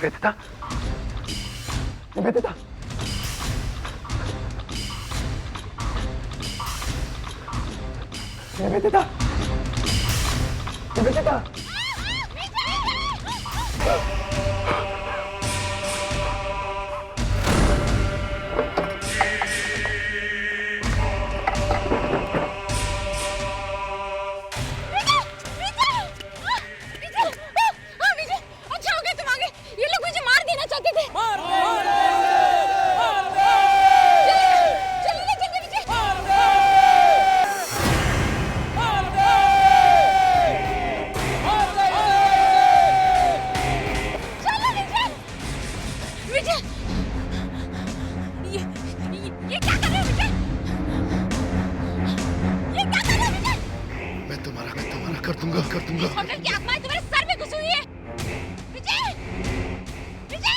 निवेदिता, निवेदिता, निवेदिता, निवेदिता। कर दूंगा होटल की आत्मा तुम्हारे सर में घुसी हुई है। विजय! विजय!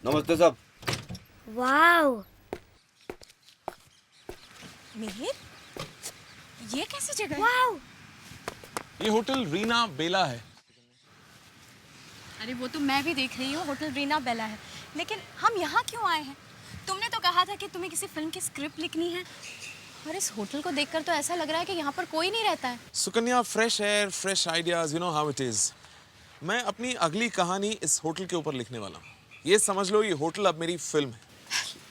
नमस्ते साहब। वाओ, मिहिर, ये कैसी जगह है? वाओ। ये होटल रीना बेला है। अरे वो तो मैं भी देख रही हूँ, होटल रीना बेला है, लेकिन हम यहाँ क्यों आए हैं? तुमने तो कहा था कि तुम्हें किसी फिल्म की स्क्रिप्ट लिखनी है, और इस होटल को देखकर तो ऐसा लग रहा है कि यहाँ पर कोई नहीं रहता है। Sukanya, fresh air, fresh ideas, you know how it is. मैं अपनी अगली कहानी इस होटल के ऊपर लिखने वाला हूँ। ये समझ लो, ये होटल अब मेरी फिल्म है।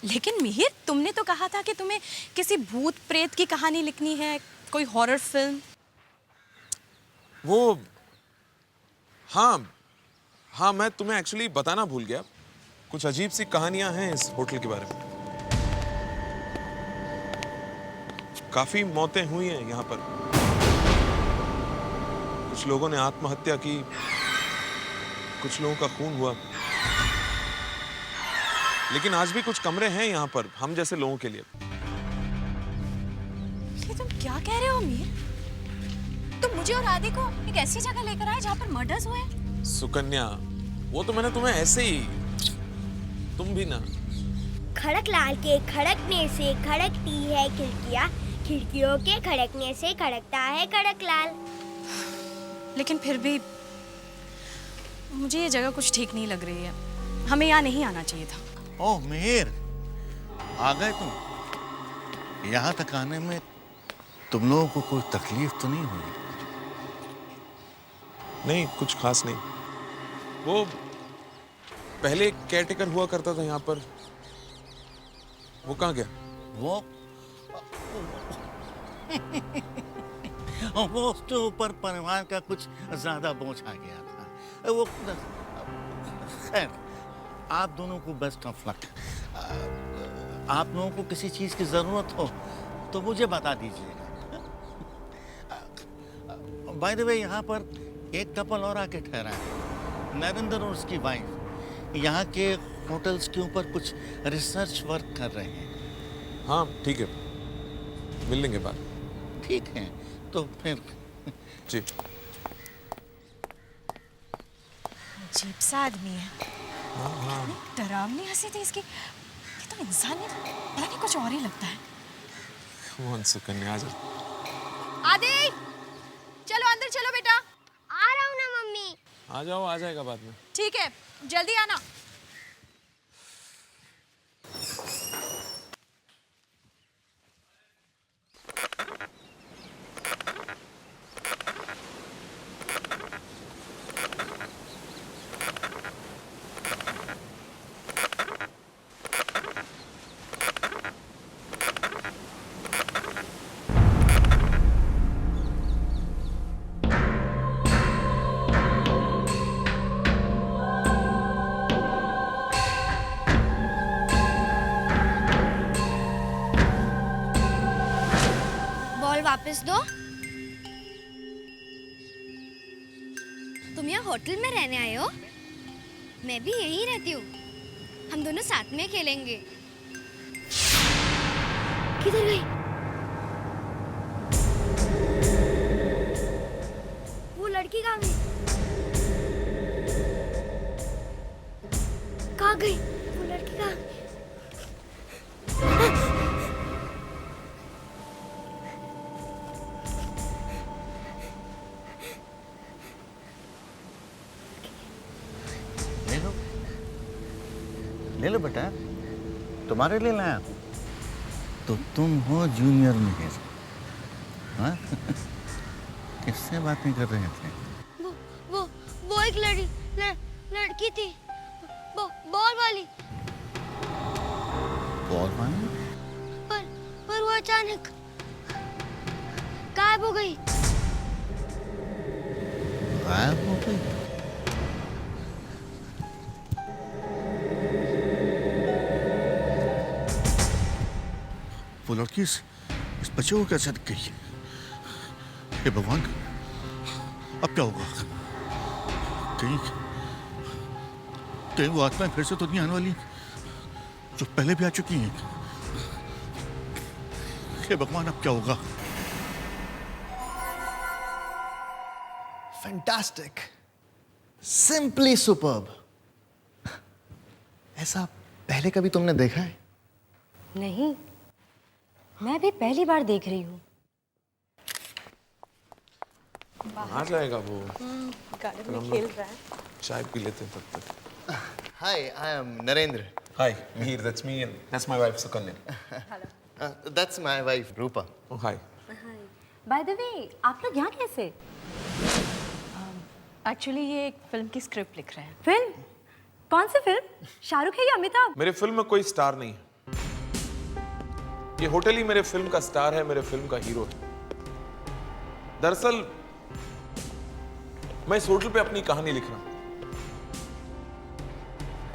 लेकिन मिहिर, तुमने तो कहा था कि तुम्हें किसी भूत प्रेत की कहानी लिखनी है, कोई हॉरर फिल्म। वो हाँ, मैं तुम्हें एक्चुअली बताना भूल गया। कुछ अजीब सी कहानियां हैं इस होटल के बारे में। काफी मौतें हुई हैं यहाँ पर। कुछ लोगों ने आत्महत्या की, कुछ लोगों का खून हुआ। लेकिन आज भी कुछ कमरे हैं यहाँ पर हम जैसे लोगों के लिए। ये तुम क्या कह रहे हो मिहिर? तुम मुझे और आदि को एक ऐसी जगह लेकर आए जहाँ पर मर्डर्स हुए। सुकन्या, वो तो मैंने तुम्हें ऐसे ही, तुम भी ना। खड़कलाल के खड़कने से खड़कती है खिड़कियाँ, खिड़कियों के खड़कने से खड़कता है खड़कलाल। लेकिन फिर भी मुझे ये जगह कुछ ठीक नहीं लग रही है। हमें यहाँ नहीं आना चाहिए था। ओह मिहिर, आ गए तुम। यहाँ तक आने में तुम लोगों को कोई तकलीफ तो नहीं हुई? नहीं, कुछ खास नहीं। वो पहले केयरटेकर हुआ करता था यहाँ पर, वो कहाँ गया? वो उसके ऊपर परिवार का कुछ ज्यादा बोझ आ गया था। वो खैर, आप दोनों को बेस्ट ऑफ लक। आप लोगों को किसी चीज की जरूरत हो तो मुझे बता दीजिएगा। बाय द वे, यहाँ पर एक कपल और आके ठहरा है, नरेंद्र और उसकी वाइफ। यहाँ के होटल्स के ऊपर कुछ रिसर्च वर्क कर रहे हैं। हाँ ठीक है, मिल लेंगे बात। ठीक है, तो फिर जी। अजीब सा आदमी है। डरावनी हंसी थी इसकी। ये तो इंसान नहीं, पता नहीं कुछ और ही लगता है। कौन सुकन्या, आ जा। आदि, चलो अंदर चलो बेटा। आ रहा हूँ ना मम्मी। आ जाओ, आ जाएगा बाद में। ठीक है, जल्दी आना। वापस दो। तुम यहाँ होटल में रहने आए हो? मैं भी यहीं रहती हूँ। हम दोनों साथ में खेलेंगे। किधर गई? वो लड़की कहाँ गई? कहाँ गई वो लड़की? कहाँ गई? ले लो, ले लो बेटा, तुम्हारे लिए लाया। तो तुम हो जूनियर मिहिर, हाँ? किससे बातें कर रहे थे? वो एक लड़की थी, बॉल वाली। बॉल मानी? पर वो अचानक गायब हो गई। गायब हो गई? वो लड़की इस बच्चे को कैसे दिख गई? हे भगवान, अब क्या होगा? कहीं कहीं वो आत्माएं फिर से तो नहीं आने वाली जो पहले भी आ चुकी हैं? हे भगवान, अब क्या होगा? Fantastic, simply superb. ऐसा पहले कभी तुमने देखा है? नहीं, मैं भी पहली बार देख रही हूँ। आ जाएगा वो। गार्डन में खेल रहा है। चाय पी लेते हैं तब तक। Hi, I am Narendra. Hi, Mihir, that's me and that's my wife Sukanya. That's my wife Rupa. Oh, hi. By the way, आप लोग यहाँ कैसे? एक्चुअली ये एक फिल्म की स्क्रिप्ट लिख रहे हैं। फिल्म? कौन सी फिल्म? शाहरुख है या अमिताभ? मेरे फिल्म में कोई स्टार नहीं है। ये होटल ही मेरे फिल्म का स्टार है, मेरे फिल्म का हीरो है। दरअसल मैं इस होटल पे अपनी कहानी लिख रहा हूँ।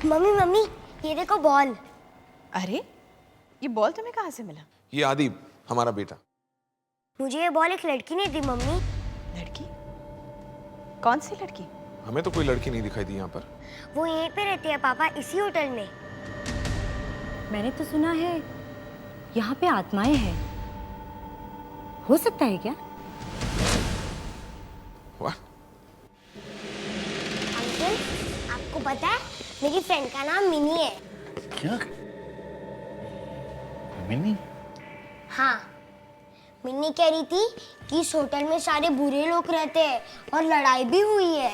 मम्मी, ये देखो बॉल। अरे, ये बॉल तुम्हें कहाँ से मिला? ये आदिब, हमारा बेटा। मुझे ये बॉल एक लड़की ने दी मम्मी। लड़की? कौन सी लड़की? हमें तो कोई लड़की नहीं दिखाई दी यहाँ पर। वो यहीं पे रहती है पापा, इसी होटल में। मैंने तो सुना है यहाँ पे आत्माएं हैं। हो सकता है क्या? वाह, अंकल, आपको पता है मेरी फ्रेंड का नाम मिनी है। क्या? मिनी? हाँ, मिन्नी कह रही थी कि इस होटल में सारे बुरे लोग रहते हैं और लड़ाई भी हुई है।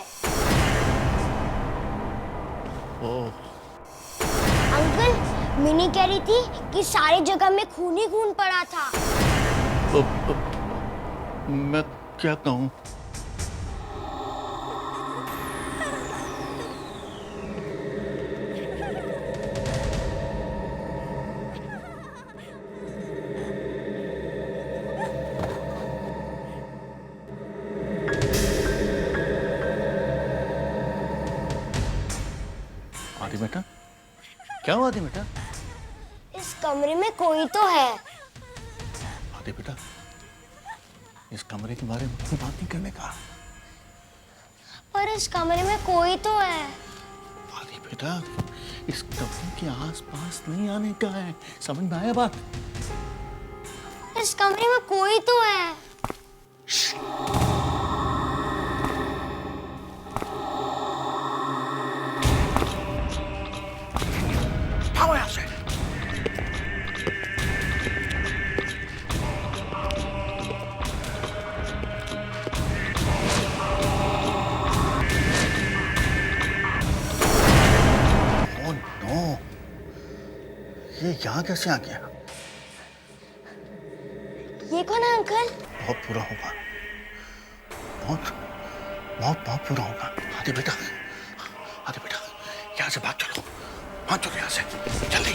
ओह, अंकल, मिनी कह रही थी कि सारी जगह में खून ही खून पड़ा था। मैं क्या कहूँ? आदि बेटा, क्या हुआ आदि बेटा? इस कमरे में कोई तो है। आदि बेटा, इस कमरे के बारे में बात नहीं करने का। पर इस कमरे में कोई तो है। आदि बेटा, इस कमरे के आसपास नहीं आने का है। समझ में आया बात? इस कमरे में कोई तो है। भागो यहाँ से। ओह नो, ये यहाँ कैसे आ गया? ये कौन है अंकल? बहुत बुरा होगा, बहुत बहुत बहुत बुरा होगा। आदि बेटा, आदि बेटा, यहाँ से भाग चलो, भाग चलो यहाँ से, जल्दी।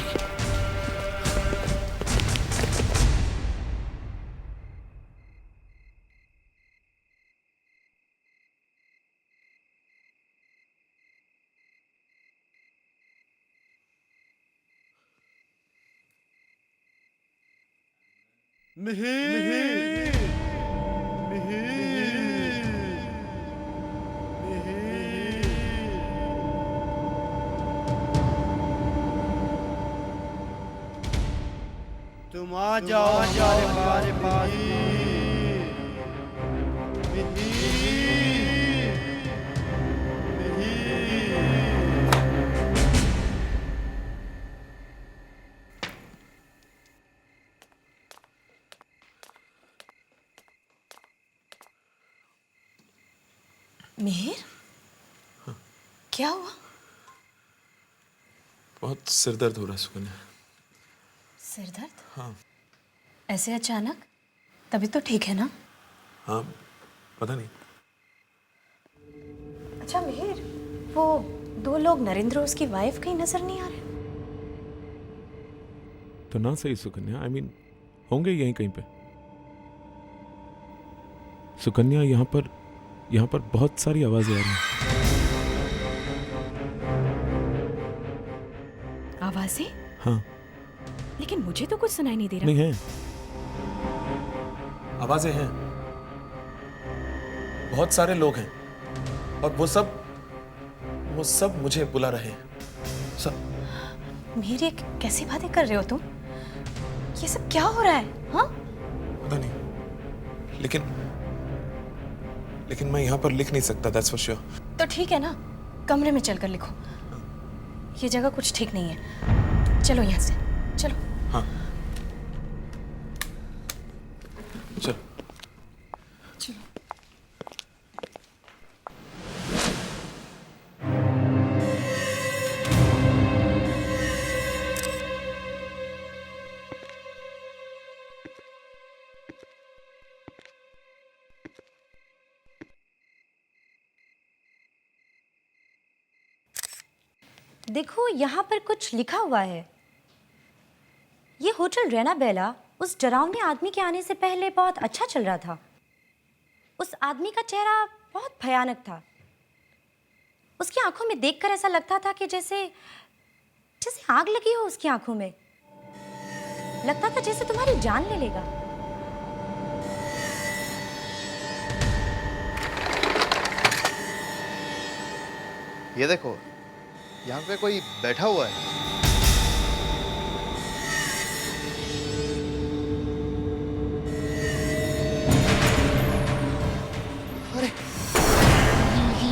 तुम आ जाओ हमारे पास। मिहिर, क्या हुआ? बहुत सिर दर्द हो रहा है सुकन्या। सिर दर्द? हाँ। ऐसे अचानक? तभी तो ठीक है ना? हाँ, पता नहीं। अच्छा मिहिर, वो 2 लोग नरेंद्र और उसकी वाइफ कहीं नजर नहीं आ रहे? तो ना सही सुकन्या, आई मीन होंगे यहीं कहीं पे। सुकन्या, यहाँ पर बहुत सारी आवाजें आ रही हैं। आवाजें? हाँ। लेकिन मुझे तो कुछ सुनाई नहीं दे रहा। नहीं है, आवाजें हैं, बहुत सारे लोग हैं और वो सब मुझे बुला रहे हैं, सब। मिहिर, ये कैसी बातें कर रहे हो तुम? ये सब क्या हो रहा है? हाँ? पता नहीं, लेकिन मैं यहाँ पर लिख नहीं सकता, दैट्स फॉर श्योर। तो ठीक है ना, कमरे में चलकर लिखो। ये जगह कुछ ठीक नहीं है। चलो यहाँ से, चलो। हाँ, चलो। चलो। देखो, यहाँ पर कुछ लिखा हुआ है। ये होटल रैना बेला उस डरावने आदमी के आने से पहले बहुत अच्छा चल रहा था। उस आदमी का चेहरा बहुत भयानक था। उसकी आंखों में देखकर ऐसा लगता था कि जैसे आग लगी हो उसकी आंखों में। लगता था जैसे तुम्हारी जान ले लेगा। ये देखो, यहाँ पे कोई बैठा हुआ है। अरे,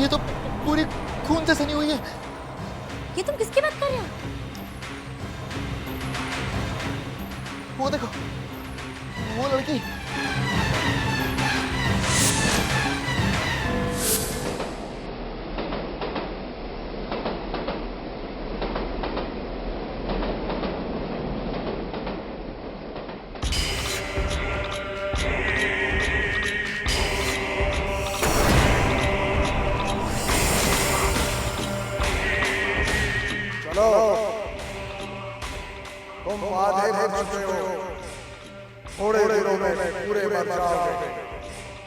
ये तो पूरी खून से सनी हुई है। ये तुम किसकी बात कर रहे हो? वो देखो, वो लड़की। तुम आधे मर चुके हो, थोड़े दिनों में पूरे मर जाओगे।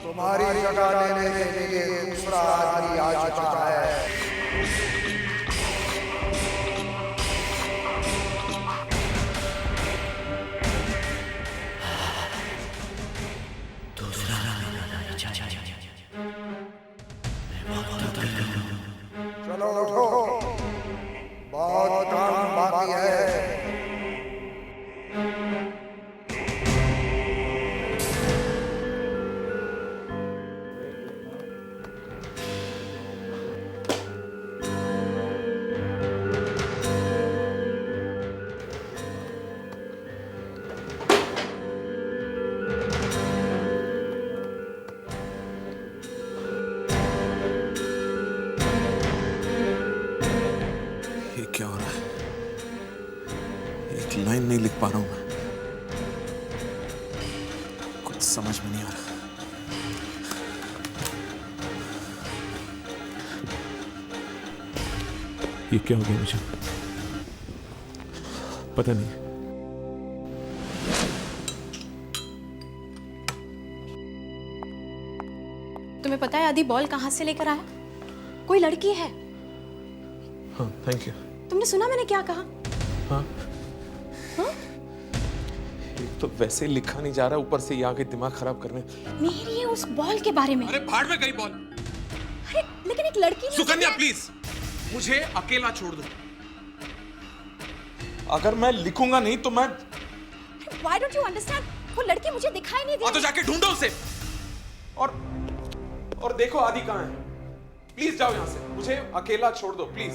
तुम्हारी जगह लेने के लिए दूसरा आदमी आ चुका है। चलो उठो, बहुत काम बाकी है। ये क्या हो रहा है? एक लाइन नहीं लिख पा रहा हूं मैं। कुछ समझ में नहीं आ रहा। ये क्या हो गया मुझे? पता नहीं। तुम्हें पता है आदि बॉल कहाँ से लेकर आया? कोई लड़की है। हाँ, थैंक यू। तुमने सुना मैंने क्या कहा? हाँ। हाँ? तो वैसे लिखा नहीं जा रहा, ऊपर से ये आके दिमाग खराब करने। मिहिर, ये उस बॉल के बारे में। अरे भाड़ में गई बॉल। अरे लेकिन एक लड़की ने सुकन्या प्लीज मुझे अकेला छोड़ दो। अगर मैं लिखूंगा नहीं तो मैं Why don't you understand? वो लड़की मुझे दिखाई नहीं दी। तो जाके ढूंढो उसे। और देखो आदि कहाँ है। प्लीज जाओ यहाँ से, मुझे अकेला छोड़ दो please.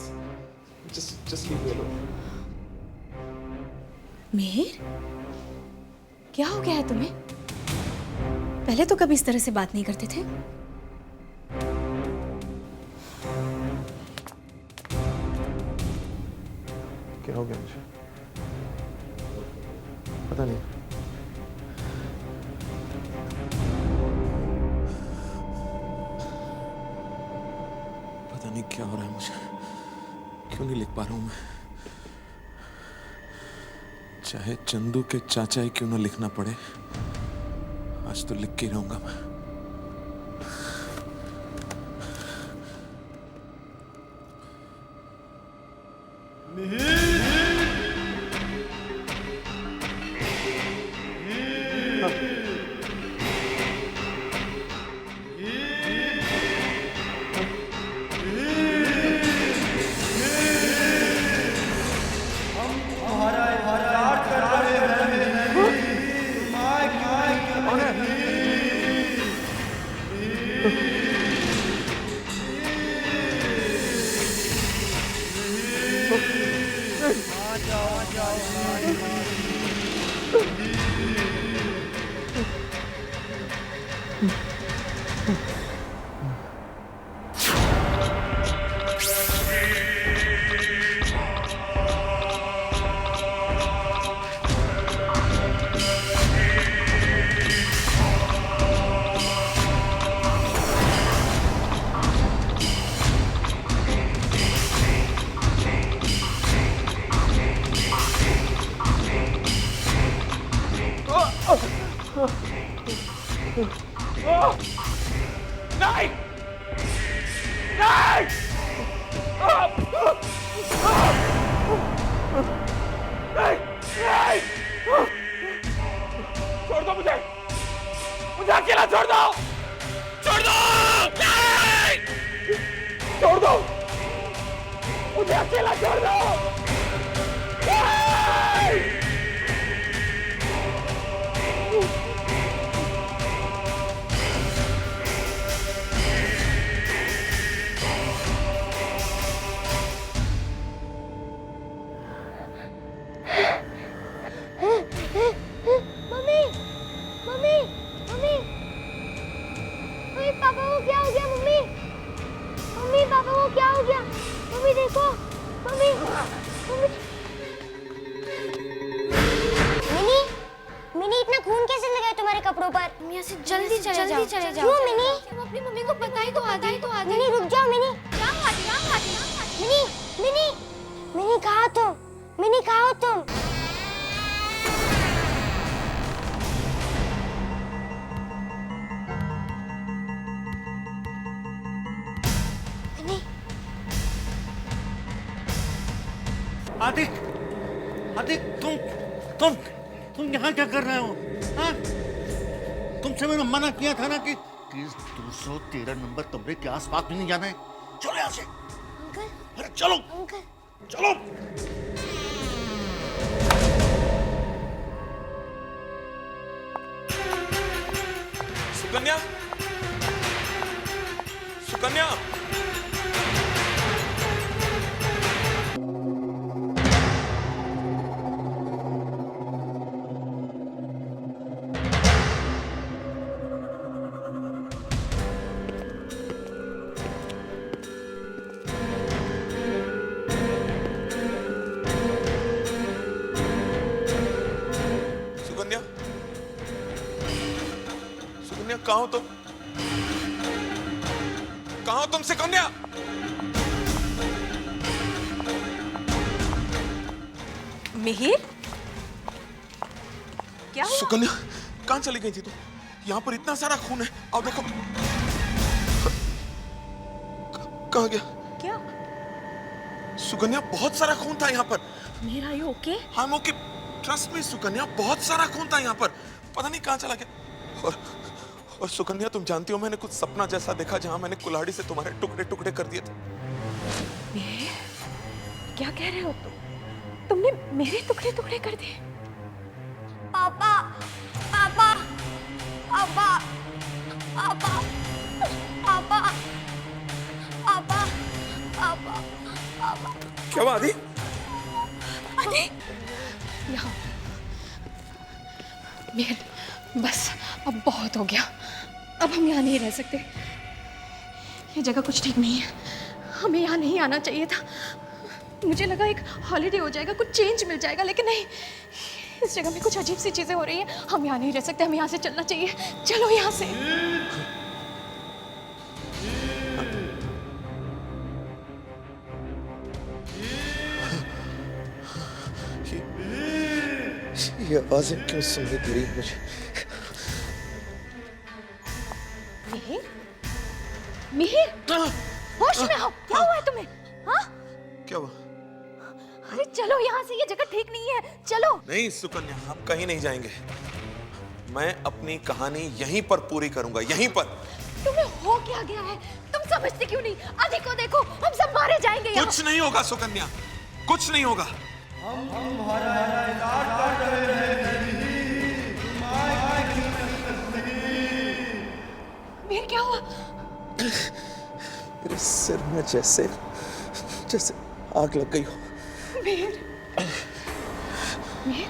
Just leave me alone. Mihir, क्या हो गया है तुम्हें? पहले तो कभी इस तरह से बात नहीं करते थे। क्या हो गया मुझे? पता नहीं। पता नहीं क्या हो रहा है मुझे, क्यों नहीं लिख पा रहा हूं मैं। चाहे चंदू के चाचा ही क्यों ना लिखना पड़े, आज तो लिख के ही रहूंगा मैं। नहीं! नहीं! नहीं! छोड़ दो मुझे! मुझे अकेला छोड़ दो! छोड़ दो! नहीं! छोड़ दो! मुझे अकेला छोड़ दो! नहीं! जल्दी चले जाओ। क्यों मिनी? तुम अपनी मम्मी को बताई तो आधा ही तो आधा। मिनी रुक जाओ मिनी। क्या आधी? मिनी मिनी मिनी कहाँ हो तुम? मिनी कहाँ हो तुम? मिनी आदिक तुम यहाँ क्या कर रहे हो? हाँ? तुमसे मैंने मना किया था ना कि 213 नंबर कमरे के आसपास भी नहीं जाना है। चलो यहाँ से। अंकल, अरे चलो अंकल। चलो। सुकन्या, सुकन्या। कहाँ हो तुम? कहाँ हो तुम सुकन्या? मिहिर, क्या हुआ? सुकन्या कहाँ चली गई थी तुम? यहाँ पर इतना सारा खून है, आओ देखो। कहाँ गया? क्या? सुकन्या बहुत सारा खून था यहाँ पर। मेरा यू ओके? हाँ ओके। ट्रस्ट में सुकन्या, बहुत सारा खून था यहाँ पर, पता नहीं कहाँ चला गया। और सुकन्या, तुम जानती हो मैंने कुछ सपना जैसा देखा जहां मैंने कुल्हाड़ी से तुम्हारे टुकड़े टुकड़े कर दिए थे। क्या कह रहे हो तुम? तुमने मेरे टुकड़े टुकड़े कर दिए? पापा पापा पापा पापा पापा पापा पापा पापा। क्या हुआ आदि? यहाँ मेहर, बस अब बहुत हो गया। अब हम यहाँ नहीं रह सकते। ये जगह कुछ ठीक नहीं है। हमें यहाँ नहीं आना चाहिए था। मुझे लगा एक हॉलिडे हो जाएगा, कुछ चेंज मिल जाएगा, लेकिन नहीं, इस जगह में कुछ अजीब सी चीजें हो रही हैं। हम यहाँ नहीं रह सकते, हमें यहाँ से चलना चाहिए। चलो यहाँ से। ये आवाजें क्यों सुनने दे रही है मुझे? मिहिर, मिहिर, होश में आओ। क्या हुआ है तुम्हें? हाँ? क्या हुआ? अरे चलो यहाँ से, ये जगह ठीक नहीं है। चलो। नहीं सुकन्या, हम कहीं नहीं जाएंगे। मैं अपनी कहानी यहीं पर पूरी करूंगा, यहीं पर। तुम्हें हो क्या गया है? तुम समझते क्यों नहीं? आदि को देखो, हम सब मारे जाएंगे यहाँ। कुछ नहीं होगा सुकन्या, कुछ नहीं होगा। मिहिर, क्या हुआ? मेरे सिर में जैसे जैसे आग लग गई हो। मिहिर, मिहिर,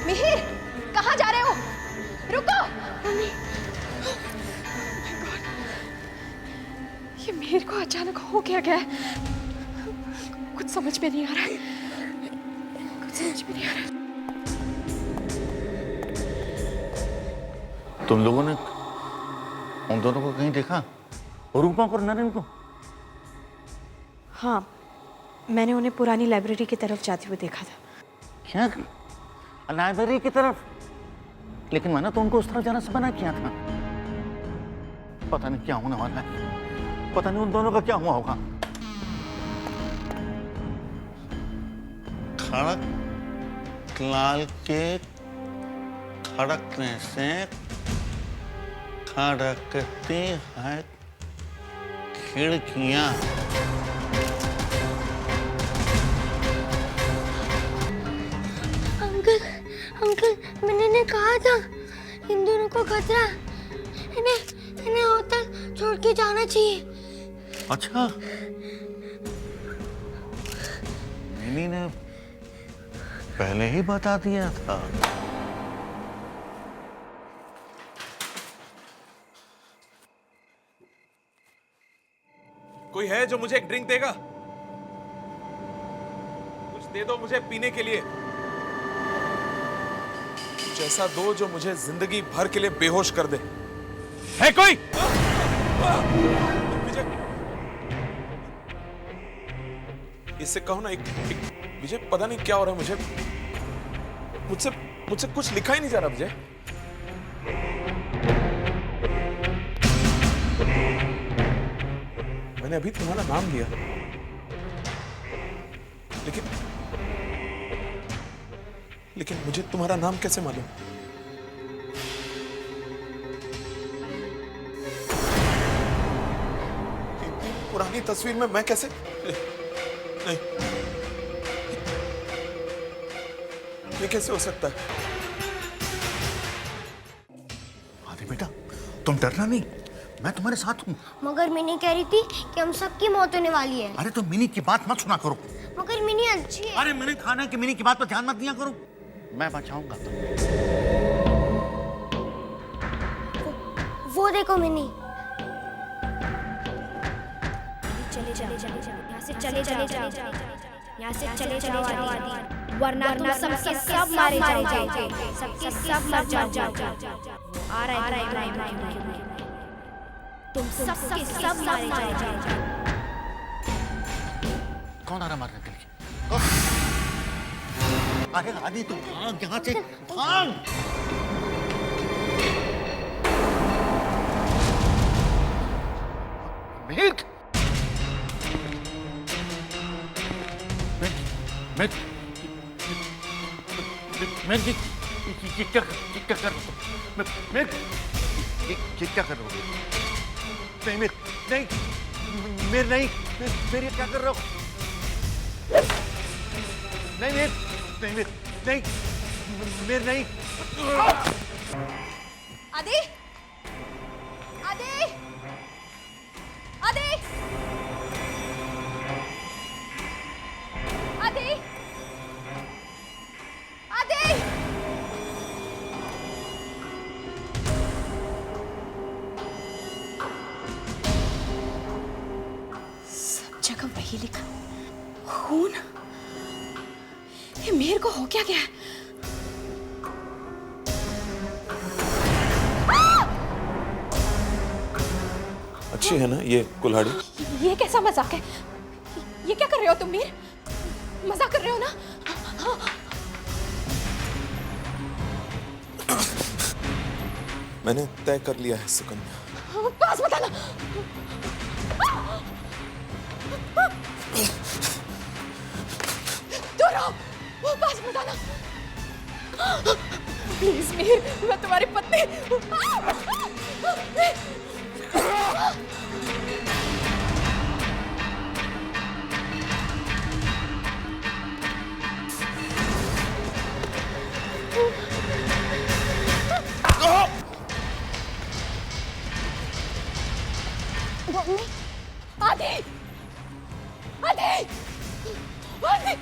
मिहिर, कहाँ जा रहे हो? रुको। मम्मी, ये मिहिर को अचानक हो क्या गया है? कुछ समझ में नहीं आ रहा है। कुछ समझ में नहीं आ रहा है। तुम लोगों ने उन दोनों को कहीं देखा? रूपा और नरेन को? हाँ, मैंने उन्हें पुरानी लाइब्रेरी की तरफ जाते हुए देखा था। क्या? लाइब्रेरी की तरफ? लेकिन मैंने तो उनको उस तरफ जाना से मना किया था। पता नहीं क्या होने वाला है। पता नहीं उन दोनों का क्या हुआ होगा। खड़क लाल के खड़कने से खड़कती है खिड़कियां। अंकल, मैंने कहा था इन दोनों को खतरा। इन्हें होटल छोड़ के जाना चाहिए। अच्छा, मिनी ने पहले ही बता दिया था। कोई है जो मुझे एक ड्रिंक देगा? कुछ दे दो मुझे पीने के लिए। कुछ ऐसा दो जो मुझे जिंदगी भर के लिए बेहोश कर दे। है कोई? विजय, इससे कहो ना, एक विजय, पता नहीं क्या हो रहा है मुझे। मुझसे कुछ लिखा ही नहीं जा रहा विजय। मैंने अभी तुम्हारा नाम लिया, लेकिन मुझे तुम्हारा नाम कैसे मालूम? इतनी पुरानी तस्वीर में मैं कैसे? नहीं, ये कैसे हो सकता है? आदि बेटा, तुम डरना नहीं, मैं तुम्हारे साथ हूँ। मगर मिनी कह रही थी कि हम सबकी मौत होने वाली है। अरे तो मिनी की बात मत सुना करो। मगर मिनी अच्छी है। अरे मैंने कहा ना कि मिनी की बात पर ध्यान मत दिया करो। मैं बचाऊंगा। वो देखो मिनी। चले जाओ, यहाँ से चले जाओ, यहाँ से चले जाओ आदि, वरना तुम सबके सब मारे जाओगे, सबके सब मर जाओगे। आ रहा है तुम सबके सब मारे जाओगे। कौन आ रहा मारने के लिए? अरे आदि तुम भाग यहाँ से, भाग। मिहिर, मैं क्या कर रहा हूँ? मैं क्या कर रहा हूँ? नहीं मेरे क्या कर रहा हूँ? नहीं मेरे नहीं। आदि आदि आदि आदि आदि सब जगह वही लिखा, खून। ये मेरे को हो क्या गया? अच्छी है ना ये कुल्हाड़ी? ये कैसा मजाक है? ये क्या कर रहे हो तुम मीर? मजाक कर रहे हो ना? मैंने तय कर लिया है सुकन्या। पास मत आना। दूर रहो, पास मत आना। प्लीज मीर, मैं तुम्हारी पत्नी। मम्मी, आदि, आदि, आदि,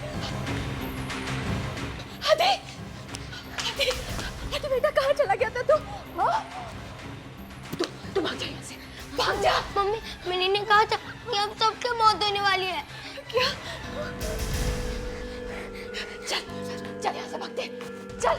आदि, आदि, आदि बेटा कहाँ चला गया था तू? हाँ? तू भाग जा यहाँ से, भाग जा। मम्मी, मैंने ने कहा था कि अब सबके मौत होने वाली है। क्या? चल, चल यहाँ से भागते, चल।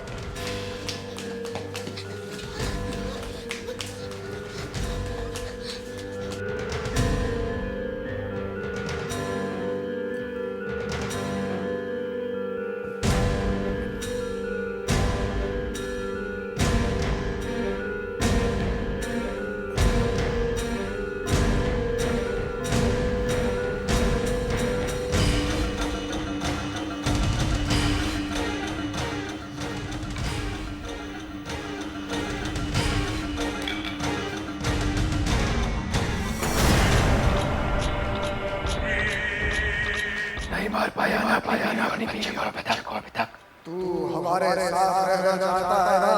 तू हमारे साथ रहना चाहता है ना?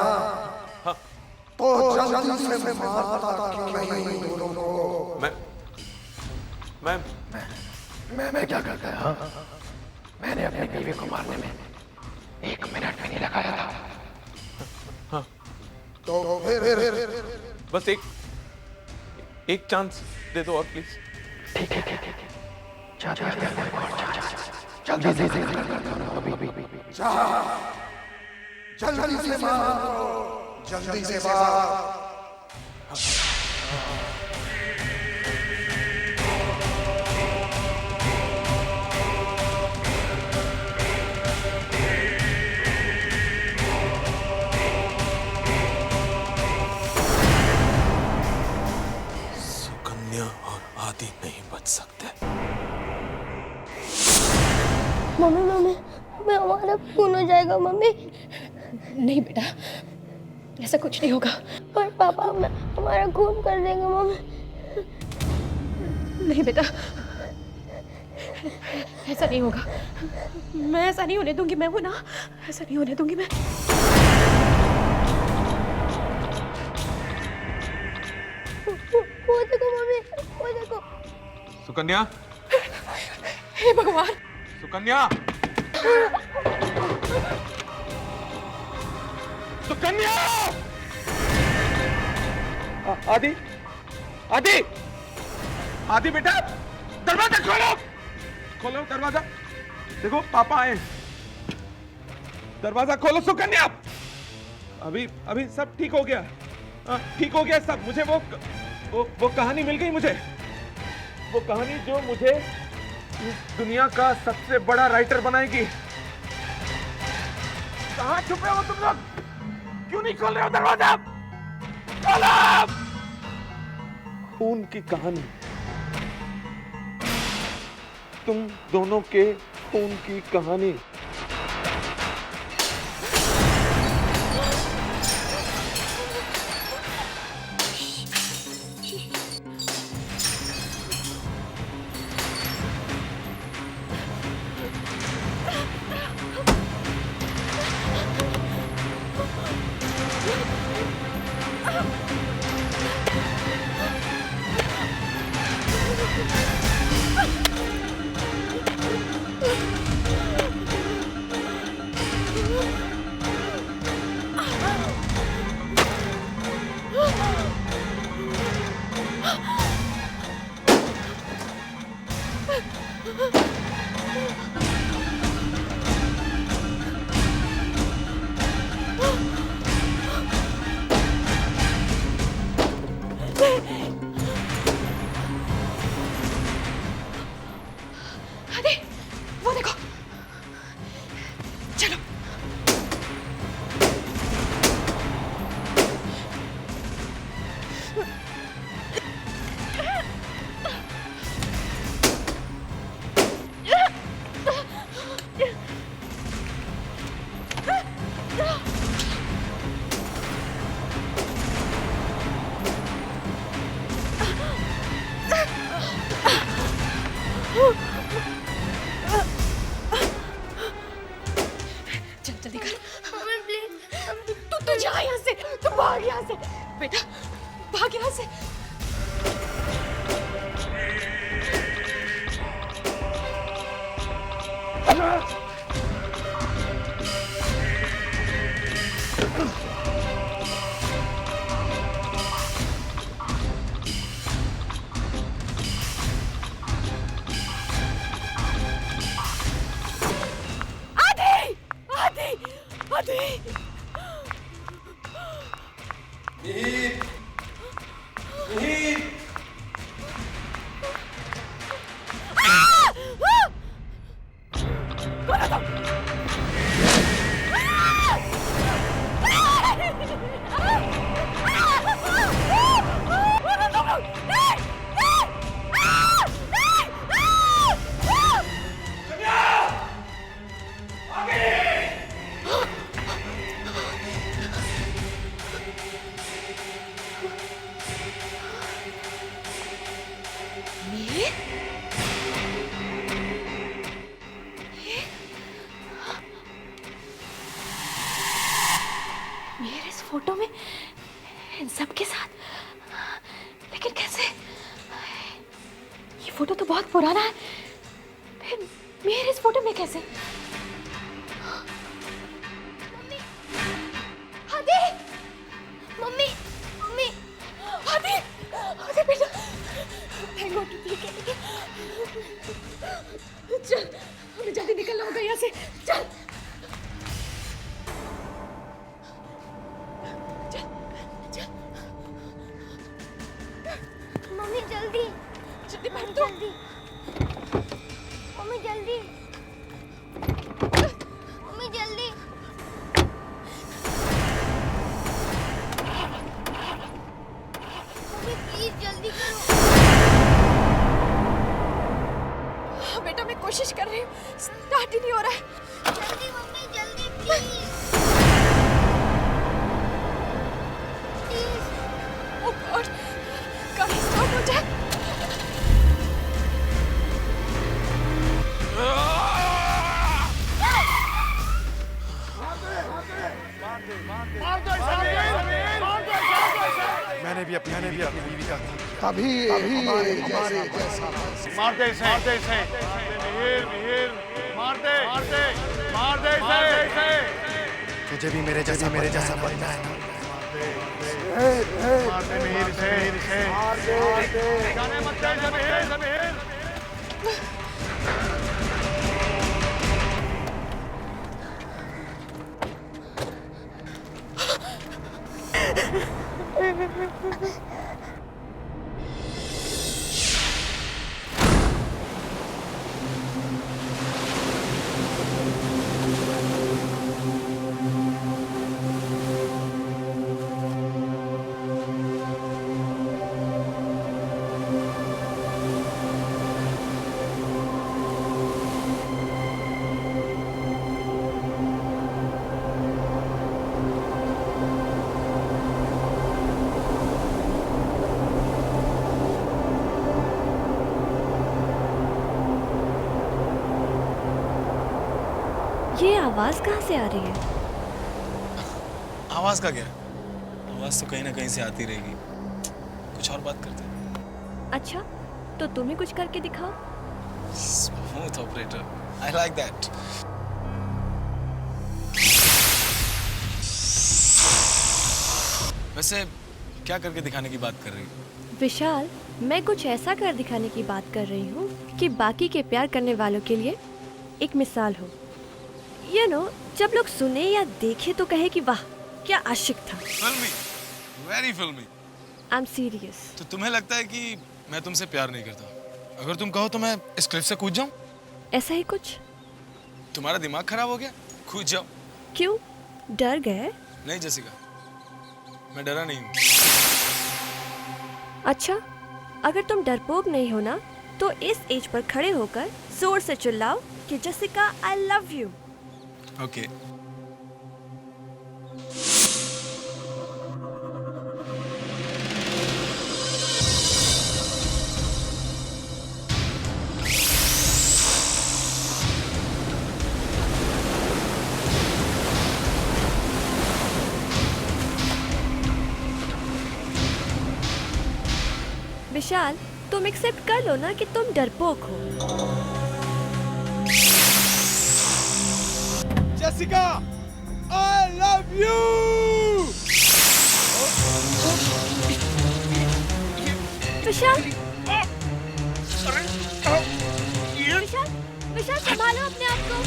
तो जल्दी से मारता क्यों नहीं दोनों को? मैं क्या करता है? हाँ? मैंने अपनी बीवी को मारने में 1 मिनट भी नहीं लगाया था। हाँ। तो फिर बस एक चांस दे दो और प्लीज। ठीक है। जल्दी से मार, जल्दी से मार। सुकन्या और आदि नहीं बच सकते। मम्मी, हमारा खून हो जाएगा मम्मी। नहीं बेटा, ऐसा कुछ नहीं होगा। और पापा हमारा खून कर देंगे मम्मी। नहीं बेटा, ऐसा नहीं होगा। मैं ऐसा नहीं होने दूंगी, मैं हूं ना, ऐसा नहीं होने दूंगी मैं। वो देखो मम्मी, वो देखो। सुकन्या, हे भगवान। सुकन्या, सुकन्या! आदि, बेटा, दरवाजा खोलो दरवाजा। देखो पापा आए, दरवाजा खोलो सुकन्या। अभी सब ठीक हो गया, ठीक हो गया सब। मुझे वो कहानी मिल गई, मुझे वो कहानी जो मुझे इस दुनिया का सबसे बड़ा राइटर बनाएगी। कहाँ छुपे हो तुम लोग? क्यों नहीं खोल रहे हो दरवाजा? खोलो! खून की कहानी, तुम दोनों के खून की कहानी। अरे वो देखो, चलो। चल जल्दी कर। Mummy please. तू जा यहाँ से, तू भाग यहाँ से बेटा, भाग यहाँ से। मेरे इस फोटो में इन सब के साथ, लेकिन कैसे? ये फोटो तो बहुत पुराना है, फिर मेरे इस फोटो में कैसे? मम्मी, आदि, मम्मी, मम्मी, आदि, आदि बेटा, थैंक गॉड तू ठीक है। चल, हमें जल्दी निकलना होगा यहाँ से, चल। मम्मी जल्दी, जल्दी बैठ दो। जल्दी, मम्मी जल्दी, मम्मी जल्दी। मम्मी प्लीज जल्दी करो। हाँ बेटा, मैं कोशिश कर रही हूँ, स्टार्ट ही नहीं हो रहा है। जल्दी मम्मी जल्दी प्लीज। ओह गॉड, गाड़ी स्टार्ट हो जाए। मैंने भी अपनी बीवी का तभी हमारे जैसा मारते इसे, मारते इसे। तुझे भी मेरे जैसा बनना है। मारते मिहिर इसे। जाने मत दे मिहिर। आवाज कहाँ से आ रही है? आवाज का क्या? आवाज तो कहीं ना कहीं से आती रहेगी। कुछ और बात करते हैं। अच्छा, तो तुम ही कुछ करके दिखाओ। Smooth operator, I like that. वैसे क्या करके दिखाने की बात कर रही हो? विशाल, मैं कुछ ऐसा कर दिखाने की बात कर रही हूँ कि बाकी के प्यार करने वालों के लिए एक मिसाल हो। You know, जब लोग सुने या देखे तो कहे कि वाह क्या आशिक था। फिल्मी, वेरी फिल्मी। I am serious. तो तुम्हें लगता है कि मैं तुमसे प्यार नहीं करता? अगर तुम कहो तो मैं इस क्लिफ से कूद जाऊं? ऐसा ही कुछ। तुम्हारा दिमाग खराब हो गया? कूद जाओ। क्यों, डर गए? नहीं जेसिका, मैं डरा नहीं हूँ। अच्छा, अगर तुम डरपोक नहीं हो ना, तो इस एज पर खड़े होकर जोर से चिल्लाओ कि Jessica I love you. Okay. Vishal, तुम एक्सेप्ट कर लो ना कि तुम डरपोक हो। Jessica, I love you! Vishal, Vishal, Vishal संभालो अपने आप को।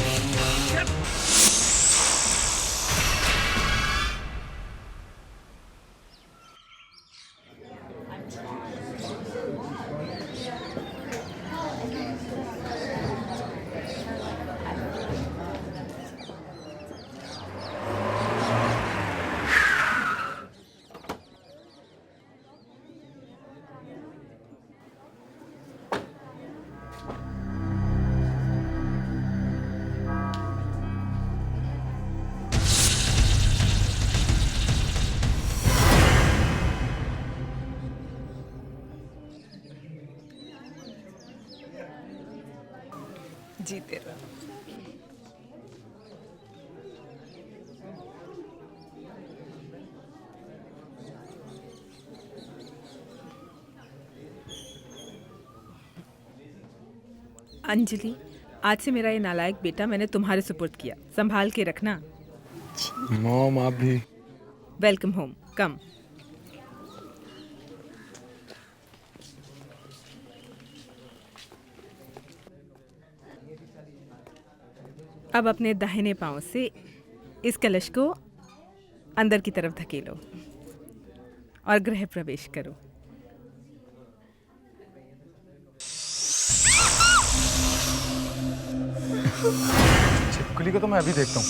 जीते रहो। अंजलि, आज से मेरा ये नालायक बेटा मैंने तुम्हारे सुपुर्द किया, संभाल के रखना। मॉम, आप भी। वेलकम होम, कम। अब अपने दाहिने पांव से इस कलश को अंदर की तरफ धकेलो और गृह प्रवेश करो। छिपकली को तो मैं अभी देखता हूँ।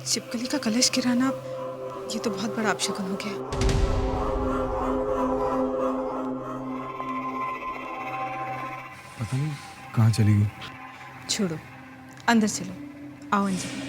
छिपकली का कलश गिराना, ये तो बहुत बड़ा अपशगुन हो गया। पता नहीं कहाँ चली गई। छोड़ो, अंदर चलो। आओ अंजलि।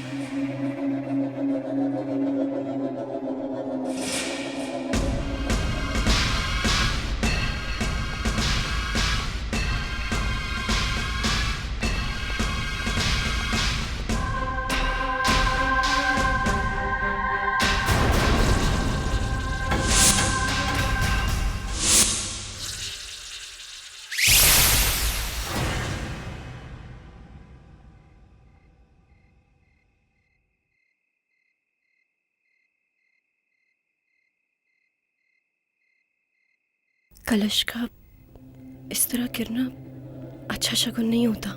कलश का इस तरह गिरना अच्छा शगुन नहीं होता।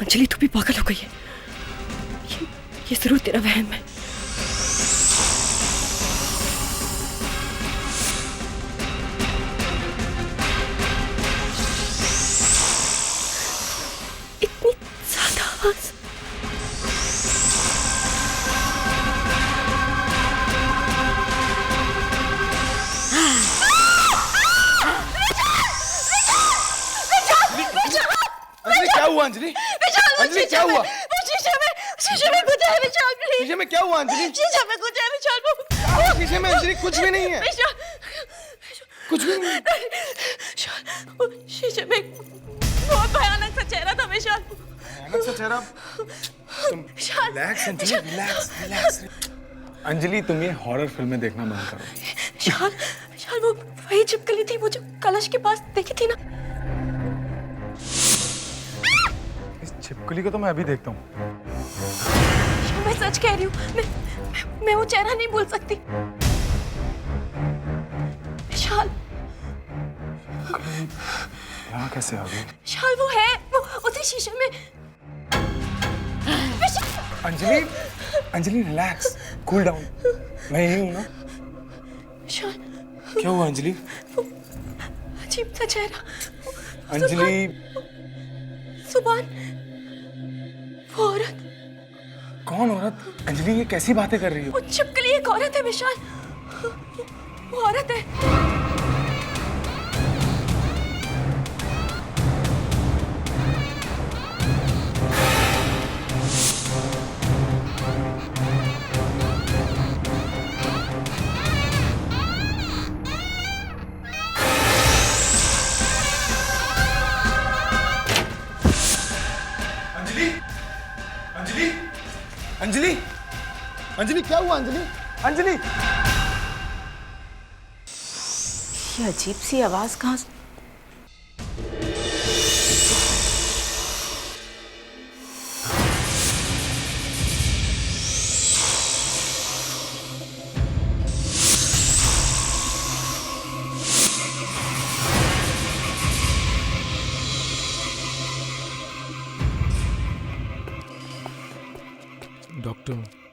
अंजलि, तू भी पागल हो गई है। ये जरूर तेरा वहम है। हुआ अंजलि? विशाल, अंजलि क्या हुआ? वो शीशे में कुछ है विशाल, प्लीज। शीशे में क्या हुआ अंजलि? शीशे में कुछ है विशाल। शीशे में अंजलि कुछ भी नहीं है। विशाल, कुछ भी नहीं। शीशे में बहुत भयानक सा चेहरा था विशाल। भयानक सा चेहरा? Relax Anjali, relax relax. Anjali तुम ये हॉरर फिल्में देखना बंद करो। विशाल वो वही छिपकली थी, वो जो कलश के पास देखी थी ना। इस छिपकली को तो मैं अभी देखता हूँ। मैं सच कह रही हूँ, मैं वो चेहरा नहीं भूल सकती। विशाल, यहाँ कैसे आ गई? विशाल वो है, वो उसी शीशे में। Anjali, Anjali relax, cool down. मैं यही हूँ ना। विशाल, क्या हुआ अंजलि? अजीब सा चेहरा। अंजलि, सुभान, वो औरत। कौन औरत? अंजलि ये कैसी बातें कर रही हो? वो छिपकली एक औरत है विशाल, वो औरत है। अंजलि, अंजलि, अंजलि क्या हुआ अंजलि? अंजलि, ये अजीब सी आवाज कहाँ से? डॉक्टर,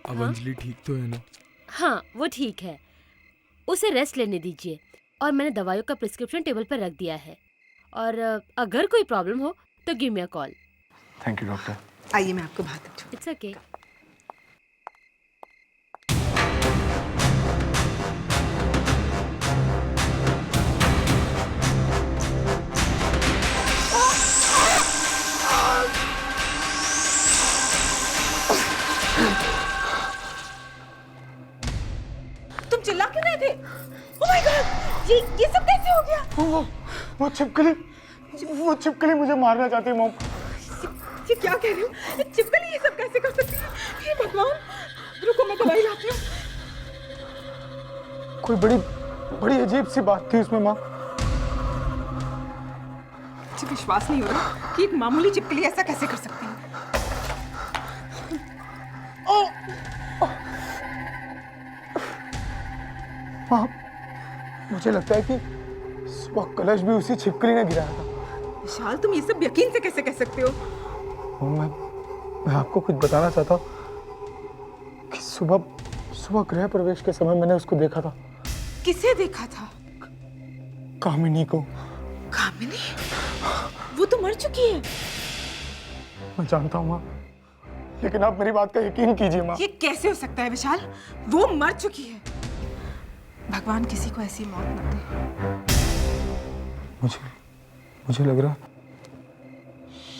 अब अंजलि ठीक तो है ना? हाँ, वो ठीक है। उसे रेस्ट लेने दीजिए और मैंने दवाइयों का प्रिस्क्रिप्शन टेबल पर रख दिया है। और अगर कोई प्रॉब्लम हो तो give me a call. Thank you doctor. आइए मैं आपको बाहर तक छोड़। It's okay. तुम चिल्ला क्यों रहे थे? ओह माय गॉड, ये सब कैसे हो गया? वो छिपकली मुझे मारना चाहती है मॉम। ये क्या कह रही हो? छिपकली ये सब कैसे कर सकती है? हे भगवान, रुको मैं दवाई लाती हूँ। कोई बड़ी अजीब सी बात थी उसमें माँ। मुझे विश्वास नहीं हो रहा कि एक मामूली छिपकली ऐसा कैसे कर सकती है। माँ, मुझे लगता है कि सुबह कलश भी उसी छिपकली ने गिराया था। विशाल, तुम ये सब यकीन से कैसे कह सकते हो? मैं आपको कुछ बताना चाहता हूँ कि सुबह गृह प्रवेश के समय मैंने उसको देखा था। किसे देखा था? कामिनी को। कामिनी? वो तो मर चुकी है। मैं जानता हूँ माँ, लेकिन आप मेरी बात का यकीन कीजिए माँ। ये कैसे हो सकता है विशाल? वो मर चुकी है। भगवान किसी को ऐसी मौत न दे। मुझे लग रहा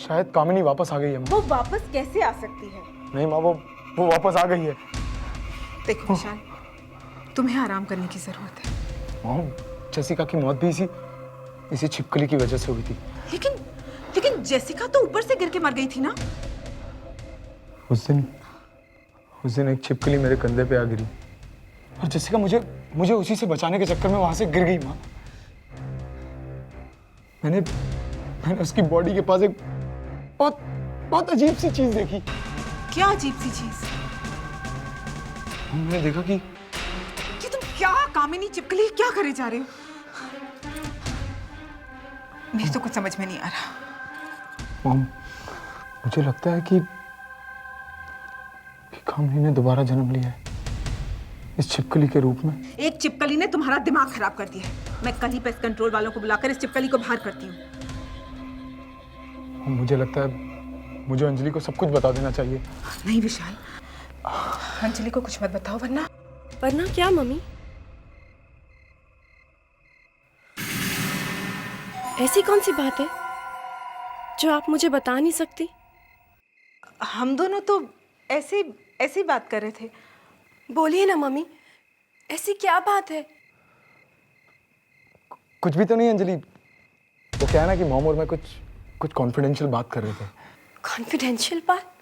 शायद कामिनी वापस आ गई है माँ। वो वापस कैसे आ सकती है? नहीं माँ, वो वापस आ गई है। देखो विशाल, तुम्हें आराम करने की जरूरत है। माँ, जेसिका की मौत भी इसी छिपकली की वजह से हुई थी। लेकिन जेसिका तो ऊपर से गिर के मर गई थी ना? उस दिन एक छिपकली मेरे कंधे पे आ गिरी और जेसिका मुझे उसी से बचाने के चक्कर में वहां से गिर गई माँ। मैंने उसकी बॉडी के पास एक बहुत अजीब सी चीज देखी। क्या अजीब सी चीज? मैंने देखा कि तुम क्या कामिनी छिपकली क्या करे जा रहे हो? मेरे तो कुछ समझ में नहीं आ रहा। मॉम, मुझे लगता है कि कामिनी ने दोबारा जन्म लिया है इस छिपकली के रूप में। एक छिपकली ने तुम्हारा दिमाग खराब कर दिया है। मैं कल ही पेस्ट कंट्रोल वालों को बुलाकर इस छिपकली को बाहर करती हूँ। मुझे लगता है मुझे अंजलि को सब कुछ बता देना चाहिए। नहीं विशाल, अंजलि को कुछ मत बताओ वरना क्या मम्मी? ऐसी कौन सी बात है जो आप मुझे बता नहीं सकती? हम दोनों तो ऐसी बात कर रहे थे। बोलिए ना मम्मी, ऐसी क्या बात है? कुछ भी तो नहीं अंजलि, वो क्या है ना कि मॉम और मैं कुछ कॉन्फिडेंशियल बात कर रहे थे। कॉन्फिडेंशियल बात?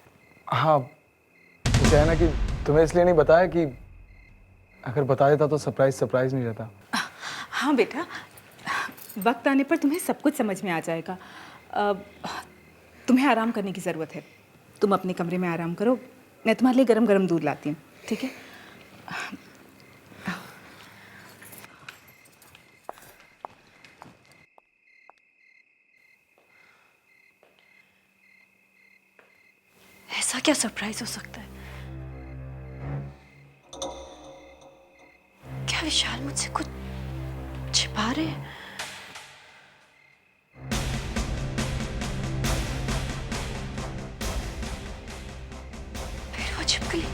हाँ, वो क्या है ना कि तुम्हें इसलिए नहीं बताया कि अगर बता देता तो सरप्राइज नहीं रहता। हाँ बेटा, वक्त आने पर तुम्हें सब कुछ समझ में आ जाएगा। तुम्हें आराम करने की ज़रूरत है। तुम अपने कमरे में आराम करो, मैं तुम्हारे लिए गरम गरम दूध लाती हूँ, ठीक है? ऐसा क्या सरप्राइज हो सकता है? क्या विशाल मुझसे कुछ छिपा रहे हैं? फिर वो छिपकली।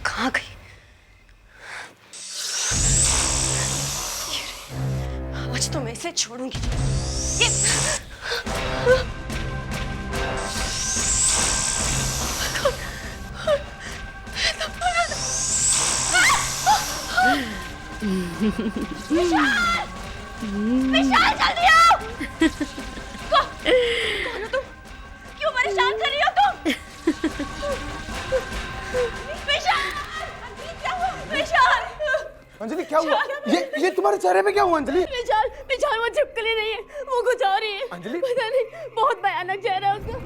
कहाँ गई? आज तो मैं इसे छोड़ूंगी। विशाल जल्दी आओ! कौन हो तुम? क्यों परेशान कर रही हो तुम? विशाल! विशाल! अंजलि क्या हुआ? ये तुम्हारे चेहरे पे क्या हुआ अंजलि? विशाल वो छिपकली नहीं है, वो कुछ और ही है। अंजलि? पता नहीं, बहुत भयानक चेहरा है उसका।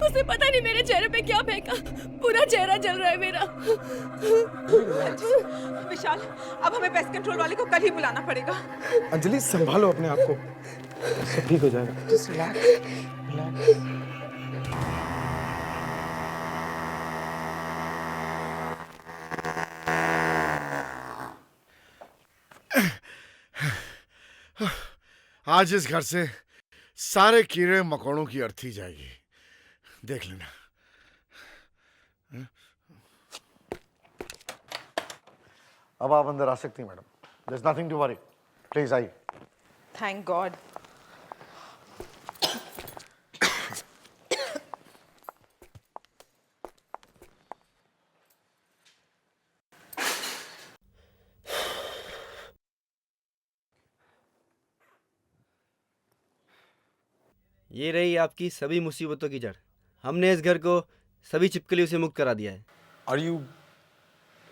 उसे पता नहीं मेरे चेहरे पे क्या फेंका, पूरा चेहरा जल रहा है मेरा। विशाल, अब हमें पेस्ट कंट्रोल वाले को कल ही बुलाना पड़ेगा। अंजलि संभालो अपने आप को, सब ठीक हो जाएगा। Just relax. आज इस घर से सारे कीड़े मकोड़ों की अर्थी जाएगी, देख लेना। अब आप अंदर आ सकती हैं madam. There's nothing to worry. Please आइए। Thank God. ये रही आपकी सभी मुसीबतों की जड़। हमने इस घर को सभी छिपकलियों से मुक्त करा दिया है। Are you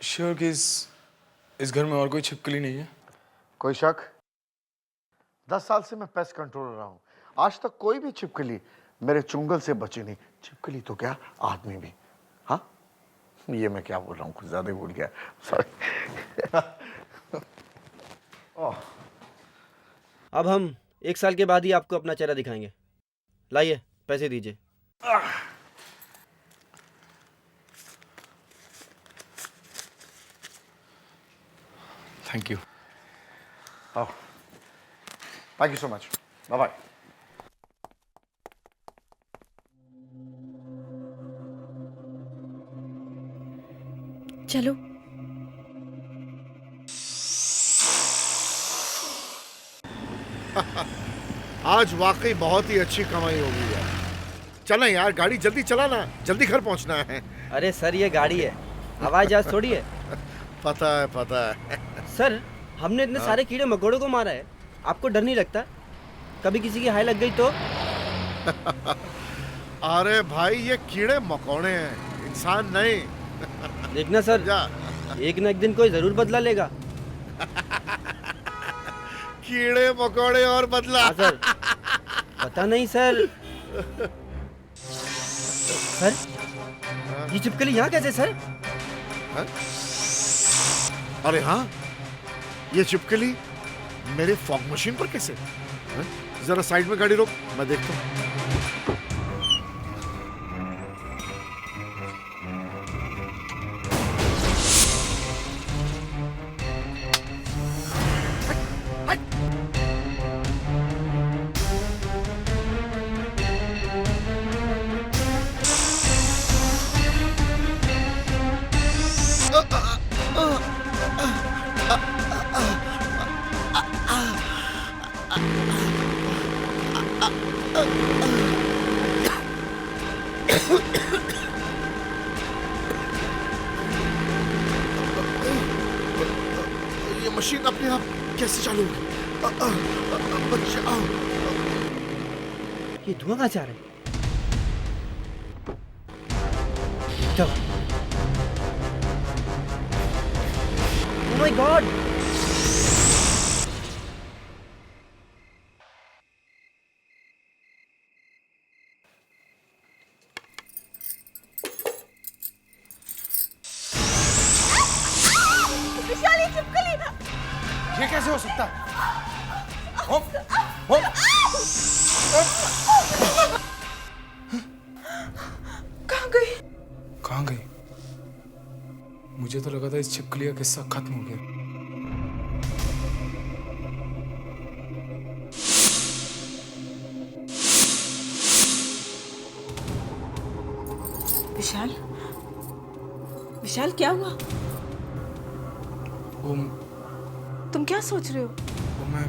sure कि इस घर में और कोई छिपकली नहीं है? कोई शक? 10 साल से मैं पेस्ट कंट्रोलर रहा हूँ, आज तक कोई भी छिपकली मेरे चुंगल से बची नहीं। छिपकली तो क्या, आदमी भी। हाँ, ये मैं क्या बोल रहा हूँ, कुछ ज्यादा ही भूल गया, सॉरी। अब हम 1 साल के बाद ही आपको अपना चेहरा दिखाएंगे। लाइए, पैसे दीजिए। Thank you. Thank you so much. Bye bye. चलो। आज वाकई बहुत ही अच्छी कमाई होगी यार। चलें यार, गाड़ी जल्दी चलाना, जल्दी घर पहुंचना है। अरे सर, ये गाड़ी है, हवाई जहाज थोड़ी है। पता है। सर, हमने इतने सारे कीड़े मकोड़ों को मारा है, आपको डर नहीं लगता? कभी किसी की हाय लग गई तो? अरे भाई, ये कीड़े मकोड़े हैं, इंसान नहीं। देखना सर, एक न एक दिन कोई जरूर बदला लेगा। कीड़े मकोड़े और बदला? हाँ सर, पता नहीं सर। सर, ये छिपकली यहाँ कैसे सर? अरे हाँ, ये छिपकली मेरे फॉग मशीन पर कैसे? जरा साइड में गाड़ी रोक, मैं देखता हूँ। ये मशीन अपने आप कैसे चालू हुई? बचाओ। ये धुआं कहाँ से आ रहा है? चलो। Oh my God! विशाली चिपकली। ये कैसे हो सकता है? कहाँ गई? कहाँ गई? मुझे तो लगा था इस छिपकली का किस्सा खत्म हो गया। विशाल, विशाल क्या हुआ? वो तुम क्या सोच रहे हो? मैं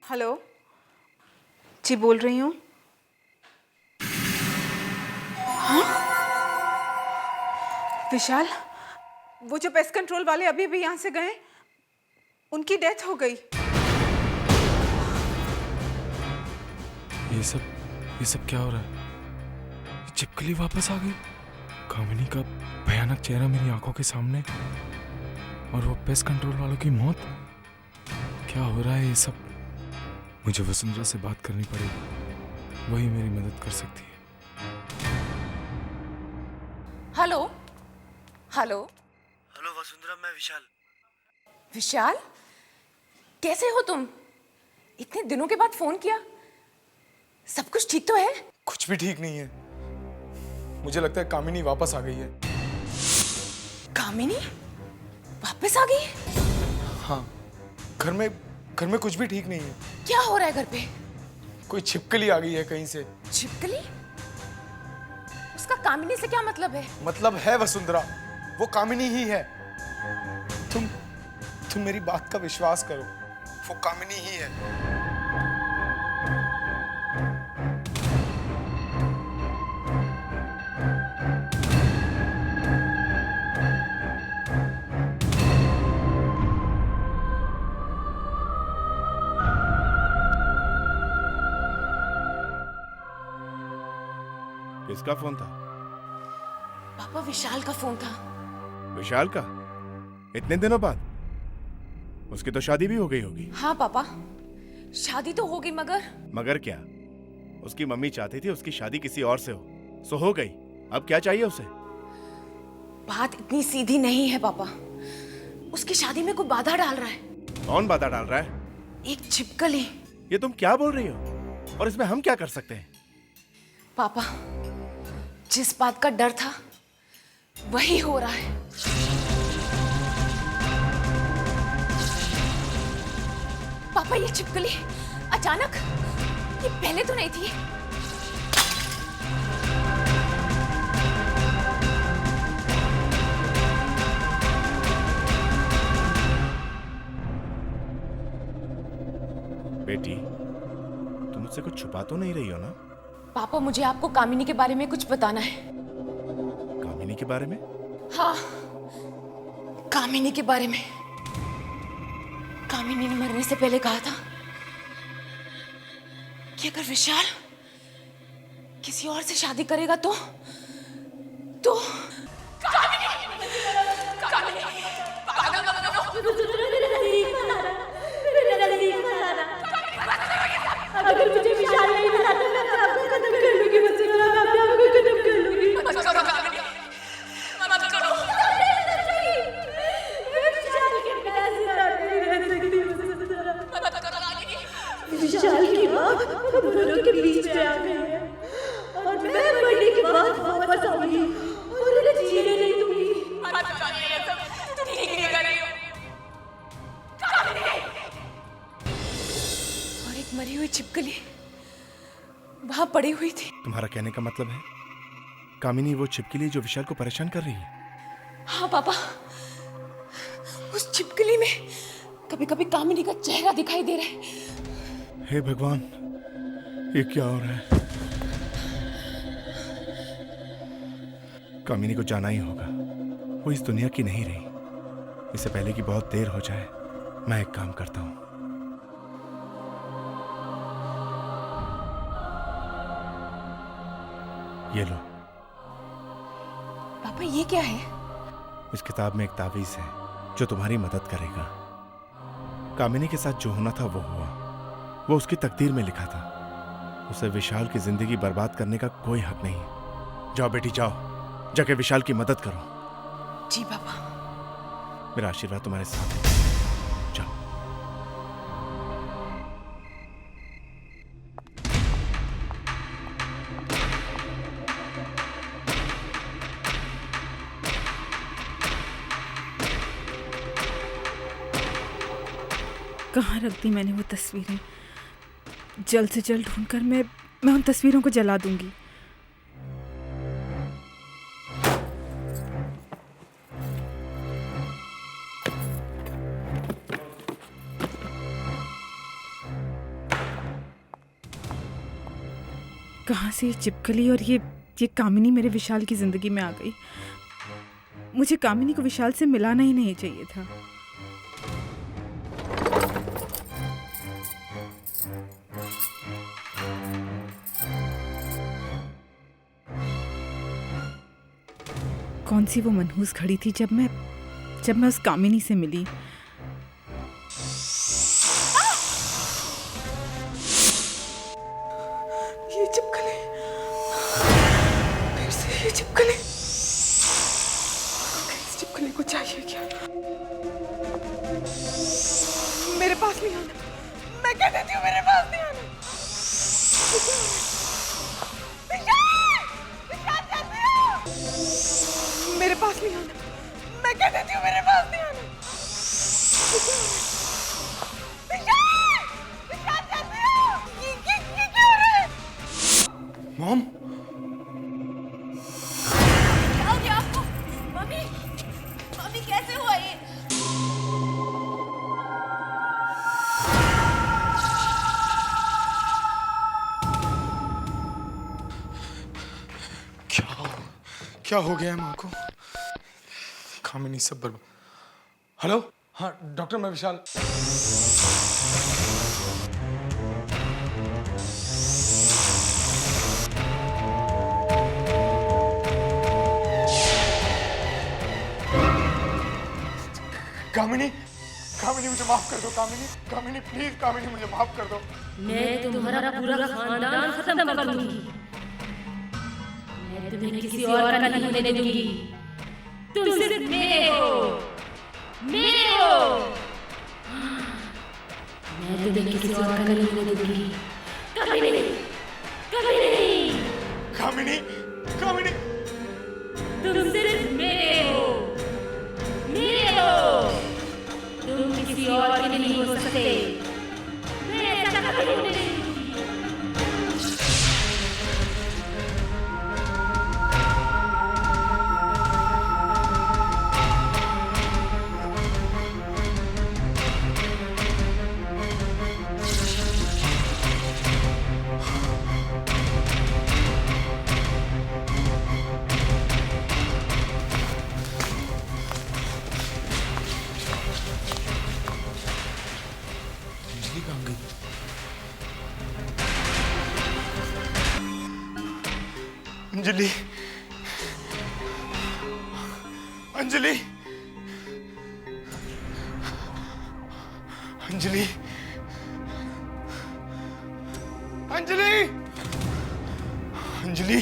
हेलो जी, बोल रही हूँ। हाँ? विशाल, वो जो पेस्ट कंट्रोल वाले अभी अभी यहाँ से गए, उनकी डेथ हो गई। ये सब क्या हो रहा है? ये चिपकली वापस आ गई। कामिनी का भयानक चेहरा मेरी आंखों के सामने और वो पेस्ट कंट्रोल वालों की मौत। क्या हो रहा है ये सब? मुझे वसुंधरा से बात करनी पड़ेगी, वही मेरी मदद कर सकती है। हेलो हेलो हेलो वसुंधरा, मैं विशाल। विशाल, कैसे हो तुम? इतने दिनों के बाद फोन किया। सब कुछ ठीक तो है? कुछ भी ठीक नहीं है। मुझे लगता है कामिनी वापस आ गई है। कामिनी वापस आ गई? हाँ, घर में कुछ भी ठीक नहीं है। क्या हो रहा है घर पे? कोई छिपकली आ गई है कहीं से। छिपकली? उसका कामिनी से क्या मतलब है? मतलब है वसुंधरा, वो कामिनी ही है। तुम मेरी बात का विश्वास करो, वो कामिनी ही है। किसका फोन था? पापा, विशाल का फोन था। विशाल का? इतने दिनों बाद? उसकी तो शादी भी हो गई होगी। हाँ पापा, शादी तो हो गई, मगर क्या? उसकी मम्मी चाहती थी उसकी शादी किसी और से हो, सो हो गई। अब क्या चाहिए उसे? बात इतनी सीधी नहीं है पापा। उसकी शादी में कोई बाधा डाल रहा है। कौन बाधा डाल रहा है? एक छिपकली। ये तुम क्या बोल रही हो? और इसमें हम क्या कर सकते हैं? पापा, जिस बात का डर था वही हो रहा है। पापा, ये छिपकली अचानक, ये पहले तो नहीं थी। बेटी, तुम मुझसे कुछ छुपा तो नहीं रही हो ना? पापा, मुझे आपको कामिनी के बारे में कुछ बताना है। कामिनी के बारे में? हाँ, कामिनी के बारे में। कामिनी ने मरने से पहले कहा था कि अगर विशाल किसी और से शादी करेगा तो अगर मुझे विशाल नहीं मिला तो मैं आपको खत्म कर लूंगी। वसुंधरा, मैं आपको खत्म कर लूंगी। मत करो कामिनी, मत करो। मैं विशाल के बिना जिंदा नहीं रह सकती वसुंधरा। मत करो कामिनी। विशाल की माँ हम दोनों के बीच में आ गई है और मैं मरने के बाद वापस आऊंगी और उन्हें जीने नहीं दूंगी। मत करो, ये सब ठीक नहीं कर रही हो कामिनी। और एक मरी हुई छिपकली वहां पड़ी हुई थी। तुम्हारा कहने का मतलब है कामिनी वो छिपकली जो विशाल को परेशान कर रही है? हाँ पापा, उस छिपकली में कभी कभी कामिनी का चेहरा दिखाई दे रहा है। हे भगवान, ये क्या हो रहा है? कामिनी को जाना ही होगा, वो इस दुनिया की नहीं रही। इससे पहले कि बहुत देर हो जाए, मैं एक काम करता हूं। ये लो। पापा ये क्या है? इस किताब में एक तावीज है जो तुम्हारी मदद करेगा। कामिनी के साथ जो होना था वो हुआ, वो उसकी तकदीर में लिखा था। उसे विशाल की जिंदगी बर्बाद करने का कोई हक नहीं। जाओ बेटी जाओ, जाके विशाल की मदद करो। जी पापा। मेरा आशीर्वाद तुम्हारे साथ है। जाओ। कहाँ रख दी मैंने वो तस्वीरें? जल्द से जल्द ढूंढकर मैं उन तस्वीरों को जला दूंगी। कहाँ से ये चिपकली और ये कामिनी मेरे विशाल की जिंदगी में आ गई? मुझे कामिनी को विशाल से मिलाना ही नहीं चाहिए था। कौन सी वो मनहूस घड़ी थी जब मैं उस कामिनी से मिली। ये चिपकली, फिर से ये चिपकली। इस चिपकली को चाहिए क्या? मेरे पास नहीं आना, मैं कह देती हूँ मेरे पास नहीं आना। मेरे पास नहीं आना, मैं कह देती हूँ मेरे पास नहीं आना। ये क्या हो रहा है? मॉम, क्या हो गया आपको? मम्मी, मम्मी कैसे हुआ ये? क्या हो गया है माँ को? कामिनी सब बर्बाद। हेलो, हाँ डॉक्टर, मैं विशाल। कामिनी, कामिनी मुझे माफ कर दो। कामिनी, कामिनी प्लीज, कामिनी मुझे माफ कर दो। मैं तुम्हारा पूरा खानदान खत्म कर दूंगी। मैं तुम्हें किसी और का नहीं होने दूंगी। तुम सिर्फ मेरे हो, मेरे हो। मैं तुम्हें किसी और का नहीं होने दूंगी। कभी नहीं, कभी नहीं। कामिनी, कामिनी, तुम सिर्फ मेरे हो, मेरे हो। तुम किसी और के नहीं हो सकते। मैं ऐसा कभी नहीं होने दूंगी। अंजलि, अंजलि, अंजलि, अंजलि, अंजलि।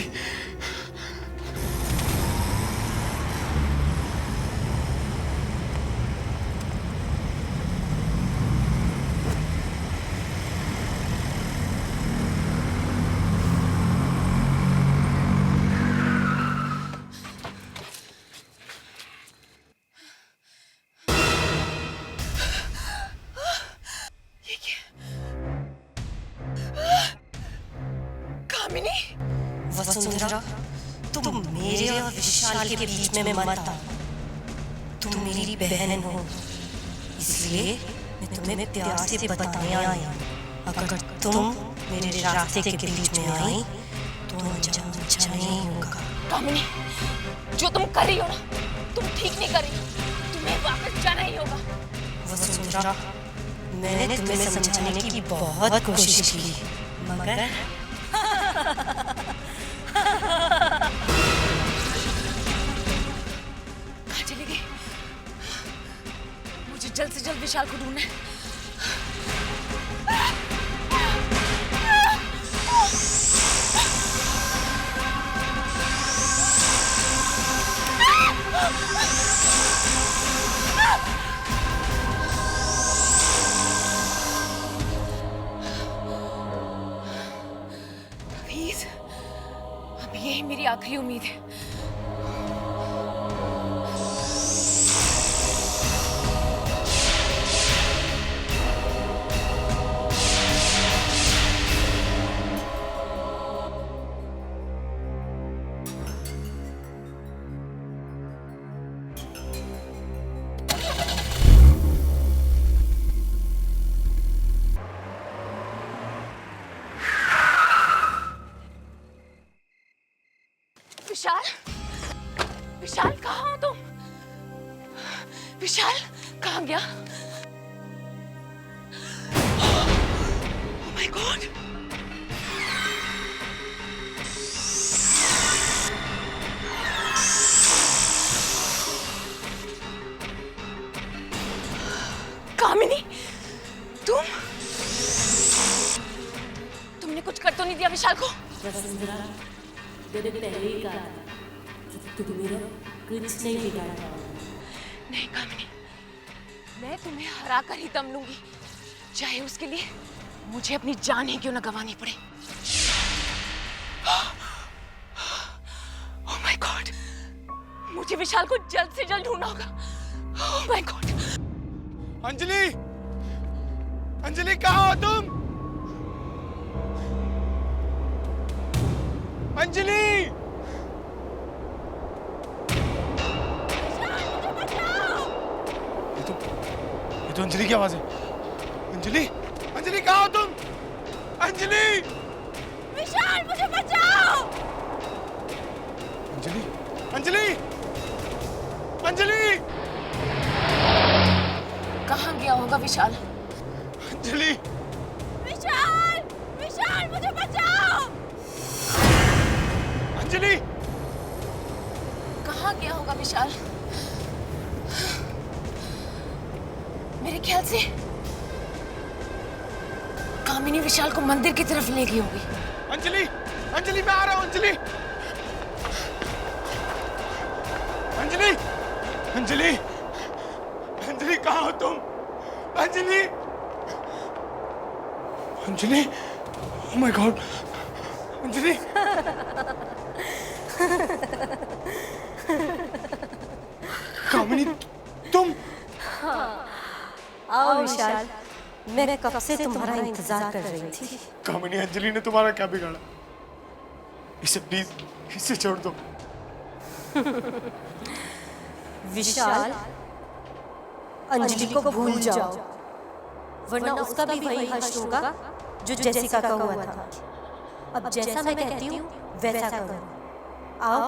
वसुंधरा, तुम मेरे और विशाल के बीच में मत आओ। तुम मेरी बहन हो, इसलिए मैं तुम्हें प्यार से बताने आई हूँ। अगर तुम मेरे रास्ते के बीच में आई तो अंजाम अच्छा नहीं होगा। कामिनी, जो तुम कर रही हो ना, तुम ठीक नहीं कर रही हो। तुम्हें वापस जाना ही होगा। वसुंधरा, मैंने तुम्हें समझाने की बहुत कोशिश की, मगर कहाँ चली गई? मुझे जल्द से जल्द विशाल को ढूंढना है। प्लीज, अब यही मेरी आखिरी उम्मीद है। विशाल, विशाल कहाँ हो तुम? विशाल कहाँ गया? Oh my God! कामिनी, तुमने कुछ कर तो नहीं दिया विशाल को? मैंने पहले ही कहा कि तुम मेरा कुछ नहीं बिगाड़ पाओगे। नहीं कामिनी, मैं तुम्हें हरा कर ही दम लूंगी, चाहे उसके लिए मुझे अपनी जान ही क्यों न गंवानी पड़े। Oh my God! मुझे विशाल को जल्द से जल्द ढूंढना होगा। Oh my God! Anjali, Anjali कहाँ हो तुम? अंजलि! ये तो अंजलि की आवाज है। अंजलि, अंजलि कहाँ हो तुम? अंजलि! विशाल मुझे बचाओ! अंजलि, अंजलि, अंजलि! कहाँ गया होगा विशाल? अंजलि! विशाल, विशाल मुझे बचाओ! अंजलि! कहाँ गया होगा विशाल? मेरे ख्याल से कामिनी विशाल को मंदिर की तरफ ले गई होगी। अंजलि, अंजलि मैं आ रहा हूँ। अंजलि, अंजलि, अंजलि, अंजलि कहाँ हो तुम? Anjali, Anjali, oh my God, Anjali! कामिनी, तुम? आओ विशाल, मैं कब से तुम्हारा इंतजार कर रही थी। कामिनी, अंजलि ने तुम्हारा क्या बिगाड़ा? इसे प्लीज, इसे छोड़ दो। विशाल, अंजलि को भूल जाओ, वरना उसका भी वही हश्र होगा जो जेसिका का हुआ था। अब जैसा मैं कहती हूँ वैसा करो। आओ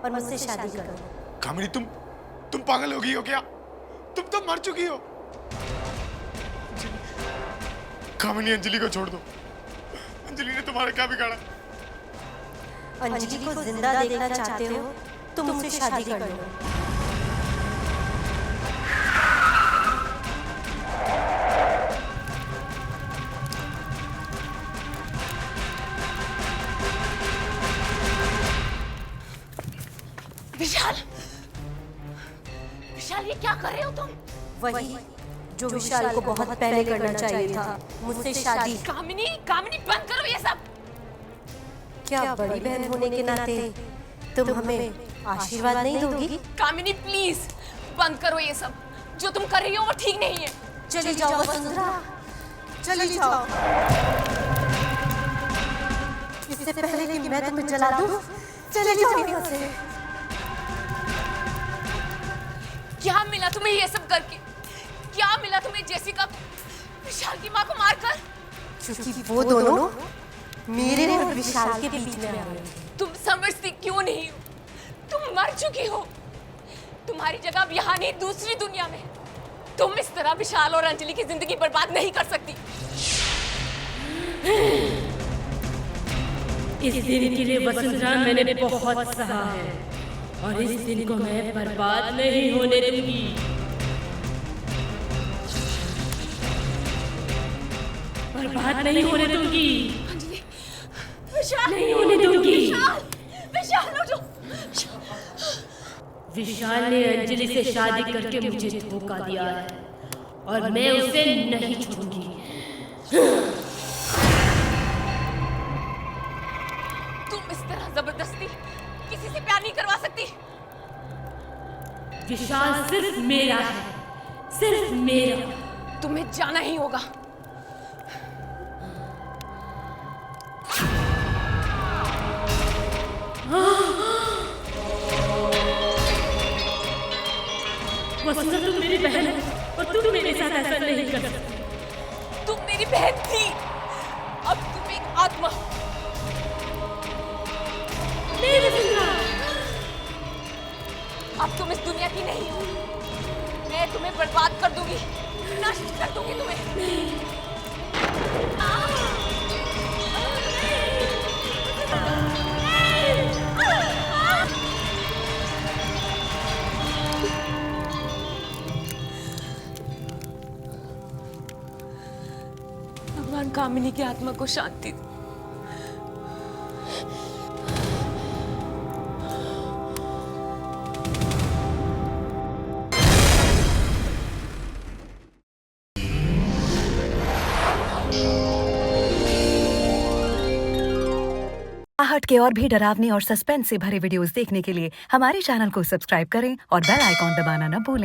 और मुझसे शादी करो। कामिनी, तुम पागल हो गई हो क्या? तुम तो मर चुकी हो। कामिनी, अंजलि को छोड़ दो। अंजलि ने तुम्हारा क्या बिगाड़ा? अंजलि को जिंदा देखना चाहते हो तो मुझसे शादी कर लो। विशाल, विशाल ये क्या कर रहे हो तुम? वही जो विशाल को बहुत पहले करना चाहिए था, मुझसे शादी। कामिनी, कामिनी बंद करो ये सब। क्या बड़ी बहन होने के नाते तुम हमें आशीर्वाद नहीं दोगी? कामिनी प्लीज बंद करो ये सब। जो तुम कर रही हो वो ठीक नहीं है। चली जाओ वसुंधरा, चली जाओ। इससे पहले कि मैं तुम्हें जला दूं, चले जाओ यहाँ से। क्या मिला तुम्हें ये सब करके? क्या मिला तुम्हें जेसिका विशाल की माँ को मारकर? क्योंकि वो दोनों मेरे और विशाल के बीच में आ गए। तुम समझती क्यों नहीं हो? तुम मर चुकी हो। तुम्हारी जगह अब यहाँ नहीं, दूसरी दुनिया में। तुम इस तरह विशाल और अंजलि की जिंदगी बर्बाद नहीं कर सकती। इस दिन के लिए वसुंधरा मैंने बहुत सहा है और इस दिन को मैं बर्बाद नहीं होने दूंगी। बर्बाद नहीं होने दूंगी। विशाल नहीं होने दूंगी। विशाल उठो। विशाल ने अंजलि से शादी करके मुझे धोखा दिया है और मैं उसे नहीं छोड़ूंगी। तुम इस तरह जबरदस्ती किसी से प्यार नहीं करवा सकती। विशाल सिर्फ मेरा है, सिर्फ मेरा। तुम्हें जाना ही होगा। वसुंधरा तुम मेरी बहन हो और तुम मेरे साथ ऐसा नहीं कर सकती। तुम मेरी बहन थी, अब तुम एक आत्मा हो। नहीं वसुंधरा, अब तुम इस दुनिया की नहीं हो। मैं तुम्हें बर्बाद कर दूंगी, नष्ट कर दूंगी तुम्हें। भगवान कामिनी की आत्मा को शांति दे। आहट के और भी डरावनी और सस्पेंस से भरे वीडियोस देखने के लिए हमारे चैनल को सब्सक्राइब करें और बेल आइकॉन दबाना न भूलें।